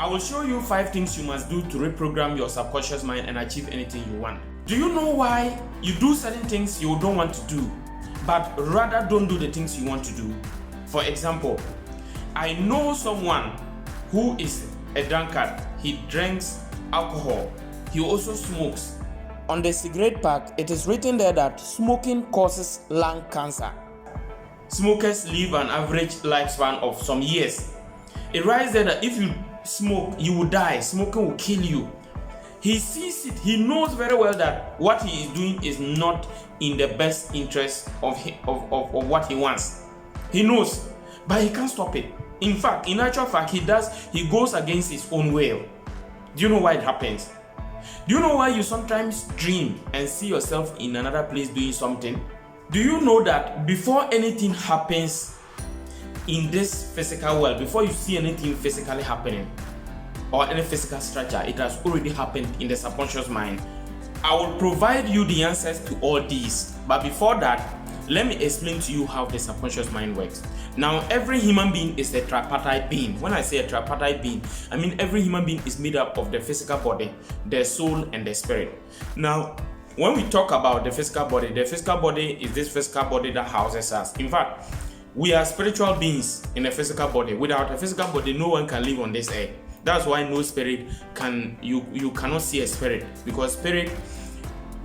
I will show you 5 things you must do to reprogram your subconscious mind and achieve anything you want. Do you know why you do certain things you don't want to do, but rather don't do the things you want to do? For example, I know someone who is a drunkard. He drinks alcohol. He also smokes. On the cigarette pack, it is written there that smoking causes lung cancer. Smokers live an average lifespan of some years. It writes there that if you smoke, you will die. Smoking will kill you. He sees it. He knows very well that what he is doing is not in the best interest of what he wants. He knows, but he can't stop it. In fact, in actual fact, he goes against his own will. Do you know why it happens? Do you know why you sometimes dream and see yourself in another place doing something? Do you know that before anything happens in this physical world, before you see anything physically happening or any physical structure, it has already happened in the subconscious mind? I will provide you the answers to all these, but before that, let me explain to you how the subconscious mind works. Now, every human being is a tripartite being. When I say a tripartite being, I mean every human being is made up of the physical body, the soul, and the spirit. Now, when we talk about the physical body is this physical body that houses us. In fact, we are spiritual beings in a physical body. Without a physical body, no one can live on this earth. That's why no spirit you cannot see a spirit, because they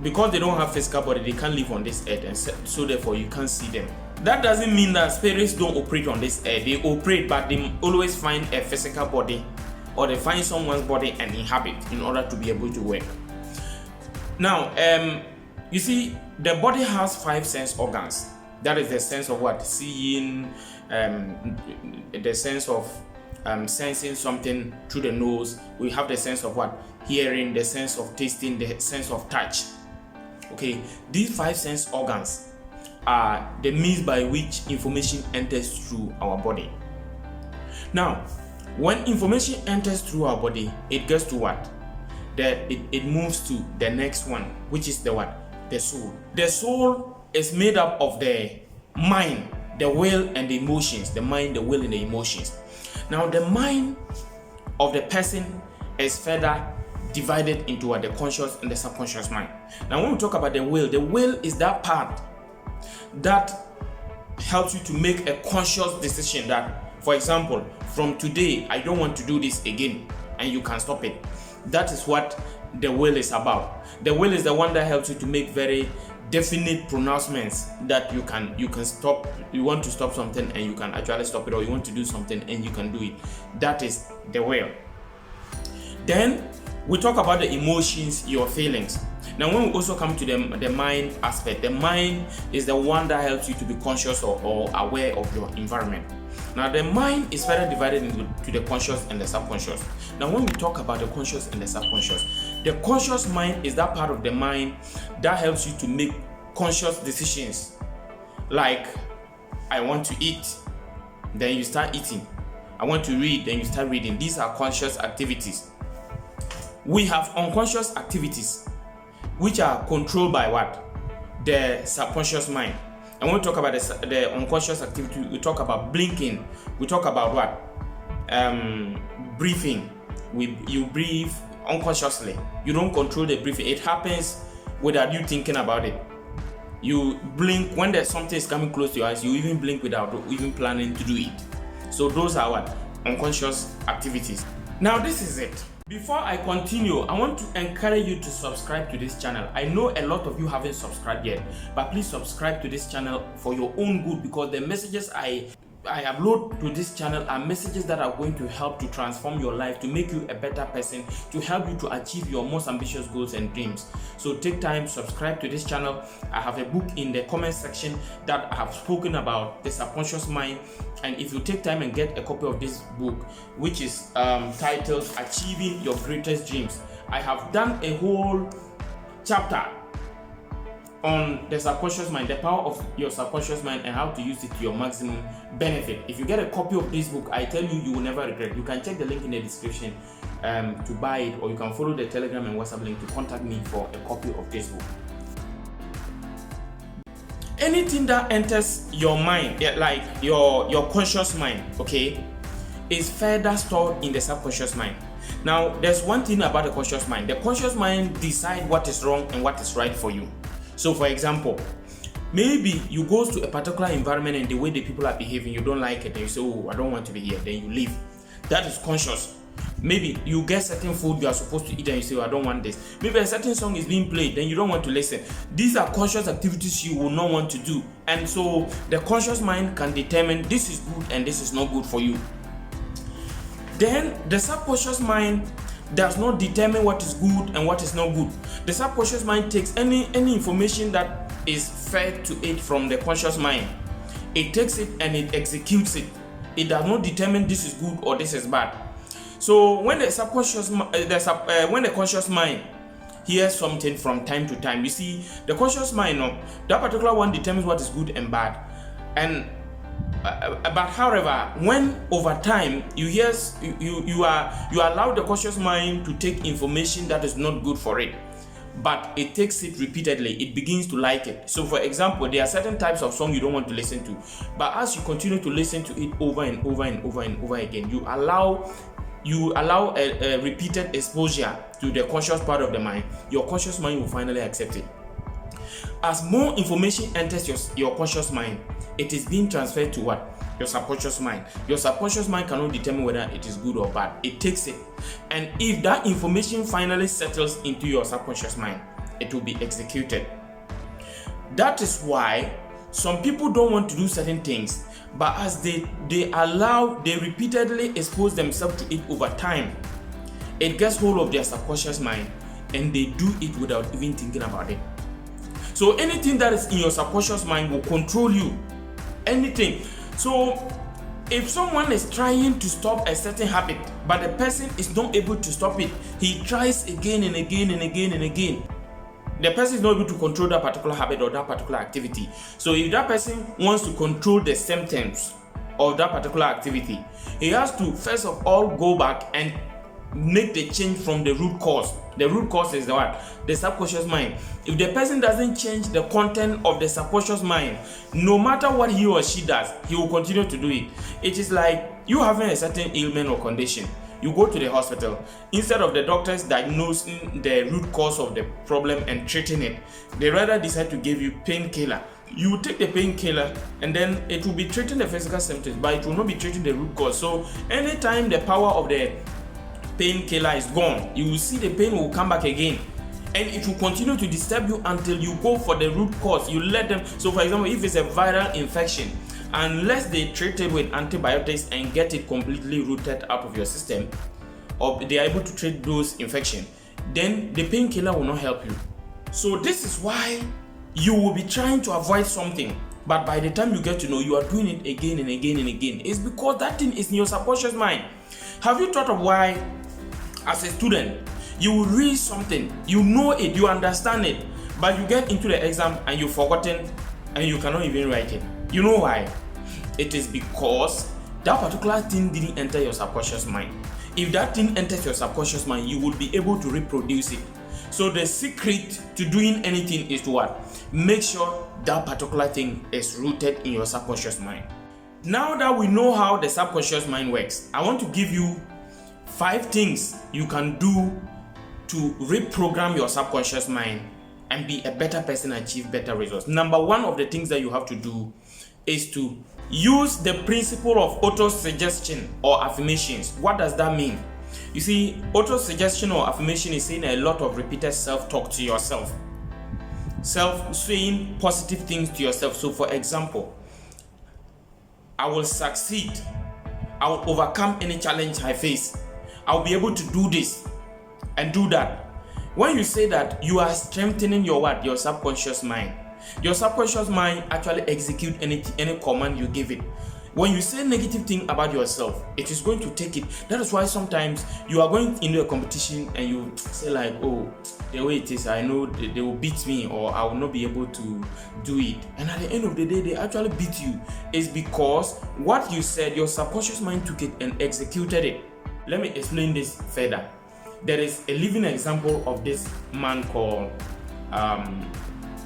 don't have physical body, they can't live on this earth, and so therefore you can't see them. That doesn't mean that spirits don't operate on this earth. They operate, but they always find a physical body, or they find someone's body and inhabit in order to be able to work. Now, you see, the body has 5 sense organs. That is the sense of what? Seeing, the sense of sensing something through the nose. We have the sense of what? Hearing, the sense of tasting, the sense of touch. Okay, these 5 sense organs are the means by which information enters through our body. Now, when information enters through our body, it gets to what? It moves to the next one, which is the what? The soul. The soul is made up of the mind, the will, and the emotions. The mind, the will, and the emotions. Now, the mind of the person is further divided into the conscious and the subconscious mind. Now, when we talk about the will is that part that helps you to make a conscious decision that, for example, from today, I don't want to do this again, and you can stop it. That is what the will is about. The will is the one that helps you to make very definite pronouncements that you can stop. You want to stop something and you can actually stop it, or you want to do something and you can do it. That is the will. Then we talk about the emotions, your feelings. Now, when we also come to the mind aspect, the mind is the one that helps you to be conscious or aware of your environment. Now, the mind is further divided into the conscious and the subconscious. Now, when we talk about the conscious and the conscious mind is that part of the mind that helps you to make conscious decisions. Like, I want to eat, then you start eating. I want to read, then you start reading. These are conscious activities. We have unconscious activities, which are controlled by what? The subconscious mind. And when we talk about the unconscious activity, we talk about blinking. We talk about what? Breathing. You breathe unconsciously. You don't control the breathing. It happens without you thinking about it. You blink when there's something is coming close to your eyes. You even blink without even planning to do it. So those are what? Unconscious activities. Now, this is it. Before I continue, I want to encourage you to subscribe to this channel. I know a lot of you haven't subscribed yet, but please subscribe to this channel for your own good, because the messages I upload to this channel are messages that are going to help to transform your life, to make you a better person, to help you to achieve your most ambitious goals and dreams. So take time, subscribe to this channel. I have a book in the comment section that I have spoken about the subconscious mind, and if you take time and get a copy of this book, which is titled Achieving Your Greatest Dreams, I have done a whole chapter on the subconscious mind, the power of your subconscious mind, and how to use it to your maximum benefit. If you get a copy of this book, I tell you, you will never regret. You can check the link in the description to buy it, or you can follow the Telegram and WhatsApp link to contact me for a copy of this book. Anything that enters your mind, like your conscious mind, okay, is further stored in the subconscious mind. Now, there's one thing about the conscious mind. The conscious mind decides what is wrong and what is right for you. So, for example, maybe you go to a particular environment and the way the people are behaving, you don't like it, and you say, oh, I don't want to be here, then you leave. That is conscious. Maybe you get certain food you are supposed to eat and you say, oh, I don't want this. Maybe a certain song is being played, then you don't want to listen. These are conscious activities you will not want to do. And so the conscious mind can determine this is good and this is not good for you. Then the subconscious mind does not determine what is good and what is not good. The subconscious mind takes any information that is fed to it from the conscious mind. It takes it and it executes it. It does not determine this is good or this is bad. So when the conscious mind hears something from time to time, you see, the conscious mind, that particular one determines what is good and bad. And but however, when over time you allow the conscious mind to take information that is not good for it, but it takes it repeatedly, it begins to like it. So for example, there are certain types of song you don't want to listen to, but as you continue to listen to it over and over and over and over again, you allow a repeated exposure to the conscious part of the mind. Your conscious mind will finally accept it. As more information enters your conscious mind, it is being transferred to what? Your subconscious mind. Your subconscious mind cannot determine whether it is good or bad. It takes it. And if that information finally settles into your subconscious mind, it will be executed. That is why some people don't want to do certain things, but as they repeatedly expose themselves to it over time, it gets hold of their subconscious mind and they do it without even thinking about it. So anything that is in your subconscious mind will control you. Anything. So if someone is trying to stop a certain habit, but the person is not able to stop it, he tries again and again and again and again. The person is not able to control that particular habit or that particular activity. So if that person wants to control the symptoms of that particular activity, he has to first of all go back and make the change from the root cause. The root cause is what? The subconscious mind. If the person doesn't change the content of the subconscious mind, no matter what he or she does, he will continue to do it. It is like you having a certain ailment or condition. You go to the hospital. Instead of the doctors diagnosing the root cause of the problem and treating it, they rather decide to give you painkiller. You will take the painkiller and then it will be treating the physical symptoms, but it will not be treating the root cause. So anytime the power of the painkiller is gone, you will see the pain will come back again, and it will continue to disturb you until you go for the root cause. You let them. So for example, if it's a viral infection, unless they treat it with antibiotics and get it completely rooted out of your system, or they are able to treat those infections, then the painkiller will not help you. So this is why you will be trying to avoid something, but by the time you get to know, you are doing it again and again and again. It's because that thing is in your subconscious mind. Have you thought of why, as a student, you will read something, you know it, you understand it, but you get into the exam and you've forgotten and you cannot even write it? You know why? It is because that particular thing didn't enter your subconscious mind. If that thing enters your subconscious mind, you will be able to reproduce it. So the secret to doing anything is to what? Make sure that particular thing is rooted in your subconscious mind. Now that we know how the subconscious mind works, I want to give you 5 things you can do to reprogram your subconscious mind and be a better person and achieve better results. Number 1 of the things that you have to do is to use the principle of auto-suggestion or affirmations. What does that mean? You see, auto-suggestion or affirmation is saying a lot of repeated self-talk to yourself. Saying positive things to yourself. So for example, I will succeed. I will overcome any challenge I face. I'll be able to do this and do that. When you say that, you are strengthening your what? Your subconscious mind. Your subconscious mind actually execute any command you give it. When you say negative thing about yourself, it is going to take it. That is why sometimes you are going into a competition and you say like, oh, the way it is, I know they will beat me or I will not be able to do it. And at the end of the day, they actually beat you. It's because what you said, your subconscious mind took it and executed it. Let me explain this further. There is a living example of this man called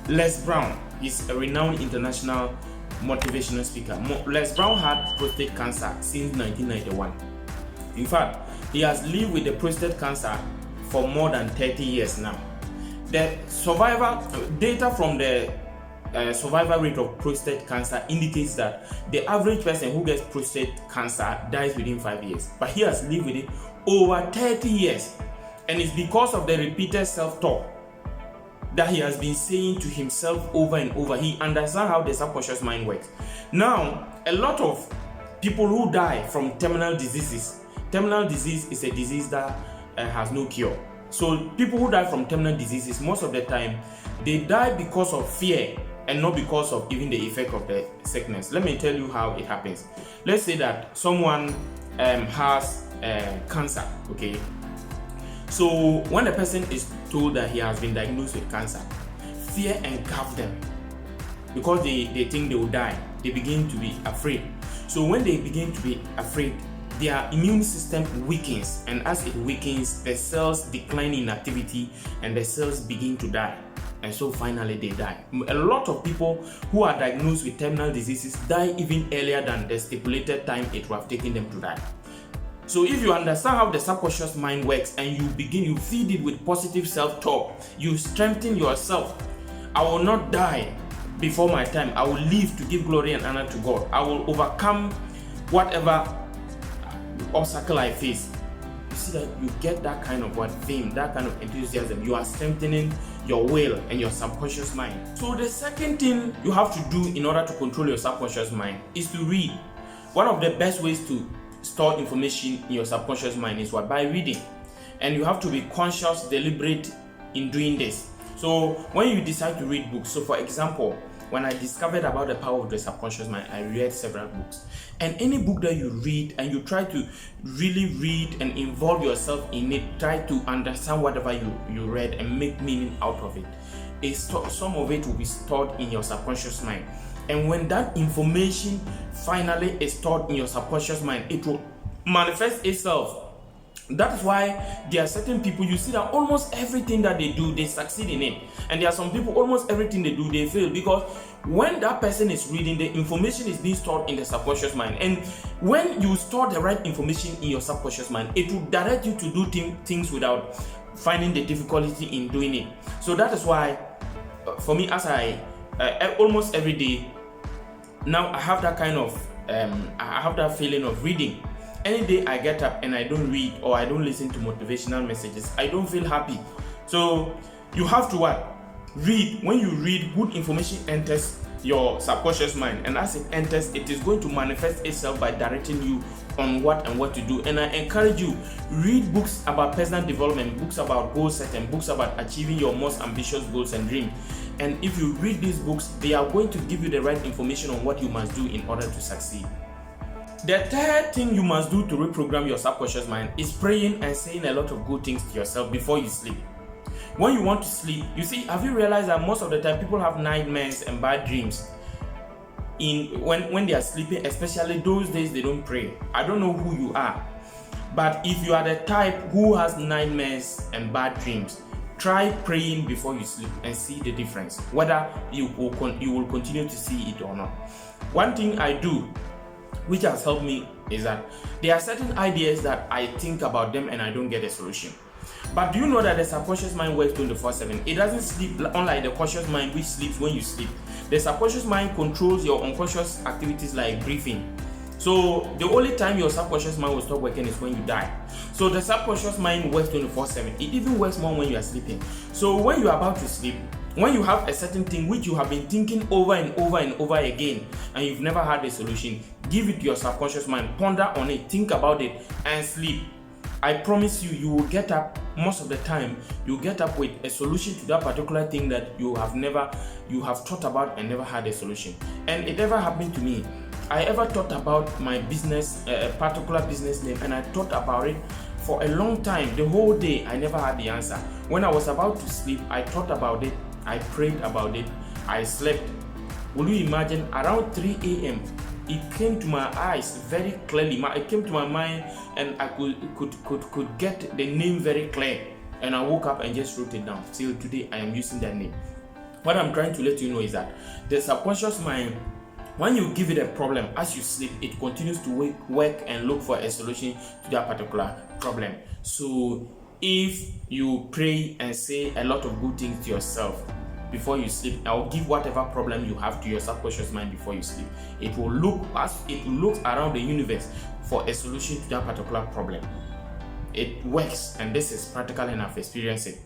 Les Brown. He's a renowned international motivational speaker. Les Brown had prostate cancer since 1991. In fact, He has lived with the prostate cancer for more than 30 years now. The survivor data from the survival rate of prostate cancer indicates that the average person who gets prostate cancer dies within 5 years, but he has lived with it over 30 years, and it's because of the repeated self-talk that he has been saying to himself over and over. He understands how the subconscious mind works. Now, a lot of people who die from terminal diseases. Terminal disease is a disease that has no cure. So people who die from terminal diseases, most of the time, they die because of fear and not because of even the effect of the sickness. Let me tell you how it happens. Let's say that someone has cancer, okay? So when the person is told that he has been diagnosed with cancer, fear engulfs them because they think they will die. They begin to be afraid. So when they begin to be afraid, their immune system weakens, and as it weakens, the cells decline in activity and the cells begin to die, and so finally they die. A lot of people who are diagnosed with terminal diseases die even earlier than the stipulated time it would have taken them to die. So if you understand how the subconscious mind works and you feed it with positive self-talk, you strengthen yourself. I will not die before my time. I will live to give glory and honor to God. I will overcome whatever obstacle I face. You see that you get that kind of theme, that kind of enthusiasm. You are strengthening your will and your subconscious mind. So the second thing you have to do in order to control your subconscious mind is to read. One of the best ways to store information in your subconscious mind is by reading. And you have to be conscious, deliberate in doing this. So when you decide to read books, so for example, when I discovered about the power of the subconscious mind, I read several books. And any book that you read and you try to really read and involve yourself in it, try to understand whatever you read and make meaning out of it. Some of it will be stored in your subconscious mind. And when that information finally is stored in your subconscious mind, it will manifest itself. That is why there are certain people, you see that almost everything that they do, they succeed in it. And there are some people, almost everything they do, they fail, because when that person is reading, the information is being stored in the subconscious mind. And when you store the right information in your subconscious mind, it will direct you to do things without finding the difficulty in doing it. So that is why, for me, as I almost every day, now I have that kind of, I have that feeling of reading. Any day I get up and I don't read or I don't listen to motivational messages, I don't feel happy. So you have to what? Read. When you read, good information enters your subconscious mind, and as it enters, it is going to manifest itself by directing you on what to do. And I encourage you, read books about personal development, books about goal setting, books about achieving your most ambitious goals and dreams. And if you read these books, they are going to give you the right information on what you must do in order to succeed. The third thing you must do to reprogram your subconscious mind is praying and saying a lot of good things to yourself before you sleep. When you want to sleep, you see, have you realized that most of the time people have nightmares and bad dreams when they are sleeping, especially those days they don't pray? I don't know who you are, but if you are the type who has nightmares and bad dreams, try praying before you sleep and see the difference, whether you will continue to see it or not. One thing I do, which has helped me, is that there are certain ideas that I think about them and I don't get a solution. But do you know that the subconscious mind works 24/7? It doesn't sleep unlike the conscious mind, which sleeps when you sleep. The subconscious mind controls your unconscious activities like breathing. So the only time your subconscious mind will stop working is when you die. So the subconscious mind works 24/7. It even works more when you are sleeping. So when you are about to sleep, when you have a certain thing which you have been thinking over and over and over again and you've never had a solution, give it to your subconscious mind, ponder on it, think about it, and sleep. I promise you, you will get up, most of the time, you get up with a solution to that particular thing that you have thought about and never had a solution. And it ever happened to me. I ever thought about my business, a particular business name, and I thought about it for a long time, the whole day. I never had the answer. When I was about to sleep, I thought about it, I prayed about it, I slept. Will you imagine, around 3 a.m., it came to my eyes very clearly. It came to my mind, and I could get the name very clear. And I woke up and just wrote it down. Till today, I am using that name. What I'm trying to let you know is that the subconscious mind When you give it a problem, as you sleep, it continues to work and look for a solution to that particular problem. So if you pray and say a lot of good things to yourself before you sleep, I'll give whatever problem you have to your subconscious mind before you sleep. It will look around the universe for a solution to that particular problem. It works, and this is practical and I've experienced it.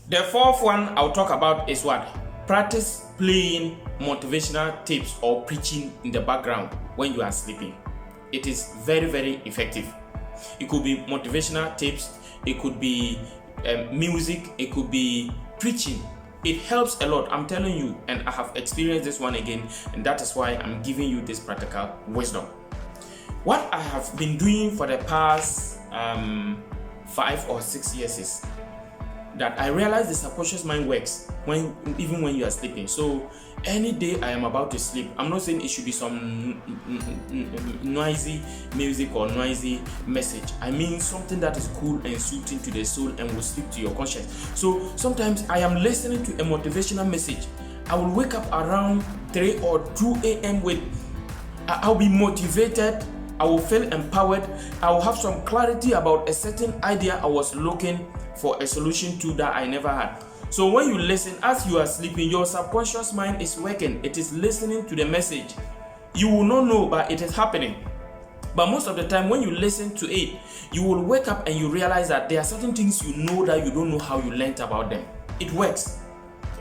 The fourth one I'll talk about is what? Practice playing motivational tapes or preaching in the background when you are sleeping. It is very, very effective. It could be motivational tapes, it could be music, it could be preaching. It helps a lot, I'm telling you, and I have experienced this one again, and that is why I'm giving you this practical wisdom. What I have been doing for the past 5 or 6 years is that I realize the subconscious mind works even when you are sleeping. So any day I am about to sleep, I'm not saying it should be some noisy music or noisy message. I mean something that is cool and soothing to the soul and will speak to your conscience. So sometimes I am listening to a motivational message. I will wake up around 3 or 2 a.m. with, I'll be motivated, I will feel empowered, I will have some clarity about a certain idea I was looking for a solution to that I never had. So when you listen as you are sleeping, your subconscious mind is working. It is listening to the message. You will not know, but it is happening. But most of the time when you listen to it, you will wake up and you realize that there are certain things you know that you don't know how you learned about them. It works.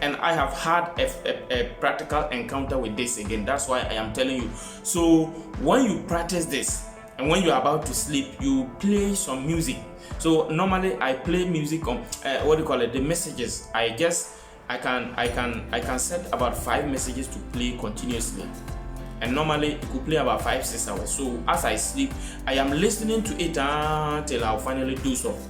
And I have had a practical encounter with this again. That's why I am telling you. So when you practice this and when you are about to sleep, you play some music. So normally I play music on the messages. I guess I can set about 5 messages to play continuously, and normally it could play about 5-6 hours. So as I sleep, I am listening to it until I'll finally doze off.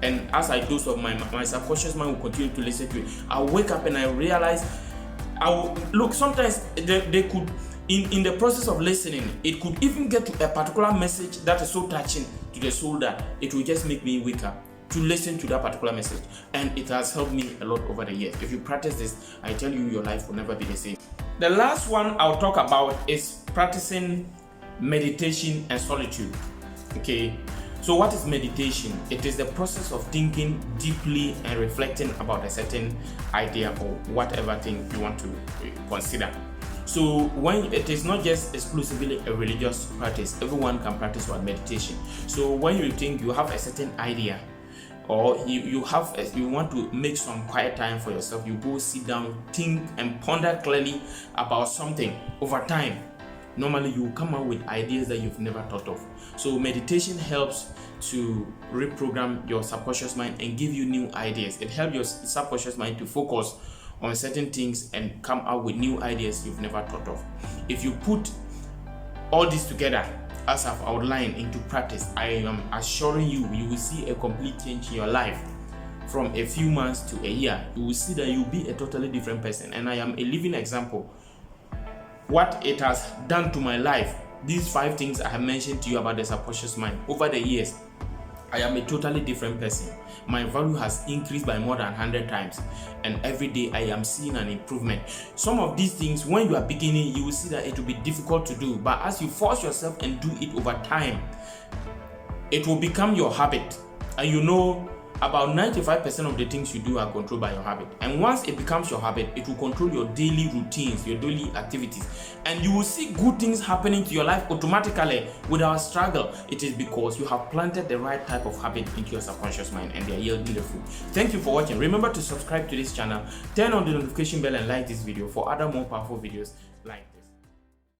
And as I doze off, my subconscious mind will continue to listen to it. I'll wake up and I realize sometimes they could, in the process of listening, it could even get to a particular message that is so touching to the soul that it will just make me wake up to listen to that particular message. And it has helped me a lot over the years. If you practice this, I tell you, your life will never be the same. The last one I'll talk about is practicing meditation and solitude. Okay, so what is meditation? It is the process of thinking deeply and reflecting about a certain idea or whatever thing you want to consider. So when it is not just exclusively a religious practice, everyone can practice meditation. So when you think you have a certain idea, or you want to make some quiet time for yourself, you go sit down, think and ponder clearly about something. Over time, normally you will come out with ideas that you've never thought of. So meditation helps to reprogram your subconscious mind and give you new ideas. It helps your subconscious mind to focus on certain things and come out with new ideas you've never thought of. If you put all this together, as I've outlined, into practice, I am assuring you, you will see a complete change in your life. From a few months to a year, you will see that you'll be a totally different person. And I am a living example. What it has done to my life, these 5 things I have mentioned to you about the subconscious mind, over the years, I am a totally different person. My value has increased by more than 100 times, and every day I am seeing an improvement. Some of these things, when you are beginning, you will see that it will be difficult to do, but as you force yourself and do it over time, it will become your habit. And you know, about 95% of the things you do are controlled by your habit. And once it becomes your habit, it will control your daily routines, your daily activities. And you will see good things happening to your life automatically without struggle. It is because you have planted the right type of habit into your subconscious mind and they are yielding the fruit. Thank you for watching. Remember to subscribe to this channel, turn on the notification bell and like this video for other more powerful videos like this.